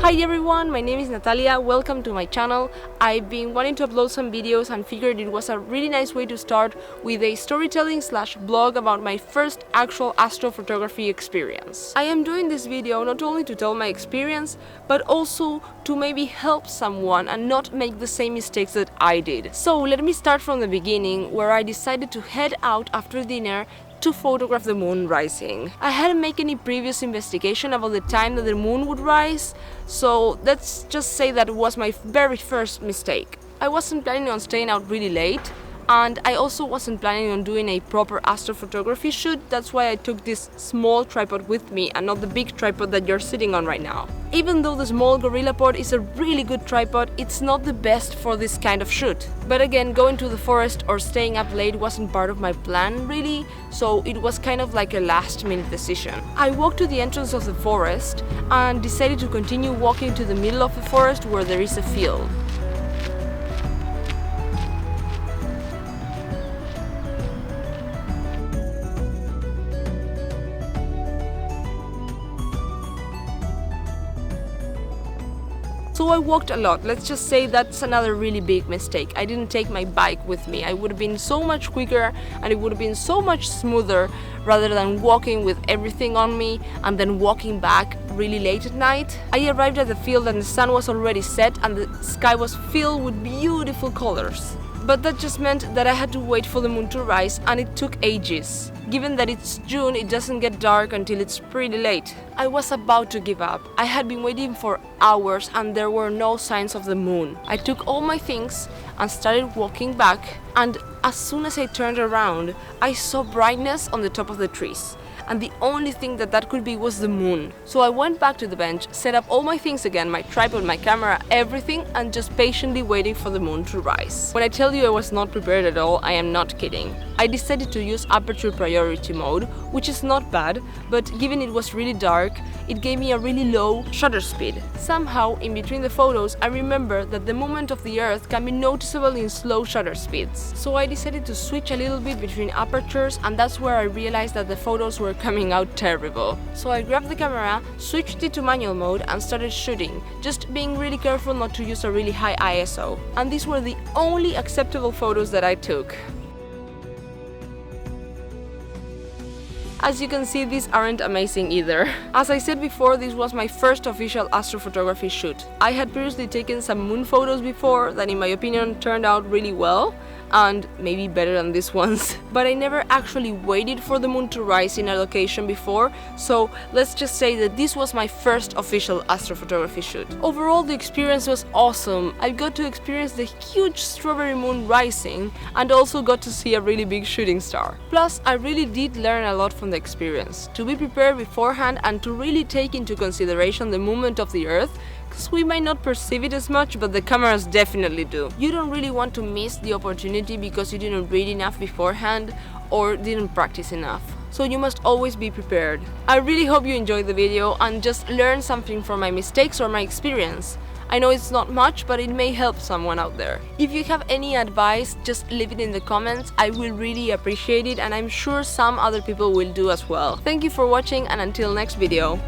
Hi everyone, my name is Natalia, welcome to my channel. I've been wanting to upload some videos and figured it was a really nice way to start with a storytelling/blog about my first actual astrophotography experience. I am doing this video not only to tell my experience, but also to maybe help someone and not make the same mistakes that I did. So let me start from the beginning, where I decided to head out after dinner to photograph the moon rising. I hadn't made any previous investigation about the time that the moon would rise, so let's just say that it was my very first mistake. I wasn't planning on staying out really late, and I also wasn't planning on doing a proper astrophotography shoot. That's why I took this small tripod with me and not the big tripod that you're sitting on right now. Even though the small GorillaPod is a really good tripod, it's not the best for this kind of shoot. But again, going to the forest or staying up late wasn't part of my plan really, so it was kind of like a last-minute decision. I walked to the entrance of the forest and decided to continue walking to the middle of the forest where there is a field. So I walked a lot. Let's just say that's another really big mistake. I didn't take my bike with me. I would have been so much quicker and it would have been so much smoother rather than walking with everything on me and then walking back really late at night. I arrived at the field and the sun was already set and the sky was filled with beautiful colors. But that just meant that I had to wait for the moon to rise, and it took ages. Given that it's June, it doesn't get dark until it's pretty late. I was about to give up. I had been waiting for hours and there were no signs of the moon. I took all my things and started walking back, and as soon as I turned around, I saw brightness on the top of the trees. And the only thing that could be was the moon. So I went back to the bench, set up all my things again, my tripod, my camera, everything, and just patiently waiting for the moon to rise. When I tell you I was not prepared at all, I am not kidding. I decided to use aperture priority mode, which is not bad, but given it was really dark, it gave me a really low shutter speed. Somehow, in between the photos, I remember that the movement of the Earth can be noticeable in slow shutter speeds. So I decided to switch a little bit between apertures, and that's where I realized that the photos were coming out terrible. So I grabbed the camera, switched it to manual mode and started shooting, just being really careful not to use a really high ISO. And these were the only acceptable photos that I took. As you can see, these aren't amazing either. As I said before, this was my first official astrophotography shoot. I had previously taken some moon photos before that in my opinion turned out really well, and maybe better than these ones. But I never actually waited for the moon to rise in a location before, so let's just say that this was my first official astrophotography shoot. Overall, the experience was awesome. I got to experience the huge strawberry moon rising and also got to see a really big shooting star. Plus, I really did learn a lot from the experience, to be prepared beforehand and to really take into consideration the movement of the Earth, because we might not perceive it as much, but the cameras definitely do. You don't really want to miss the opportunity because you didn't read enough beforehand or didn't practice enough. So you must always be prepared. I really hope you enjoyed the video and just learned something from my mistakes or my experience. I know it's not much, but it may help someone out there. If you have any advice, just leave it in the comments. I will really appreciate it, and I'm sure some other people will do as well. Thank you for watching, and until next video.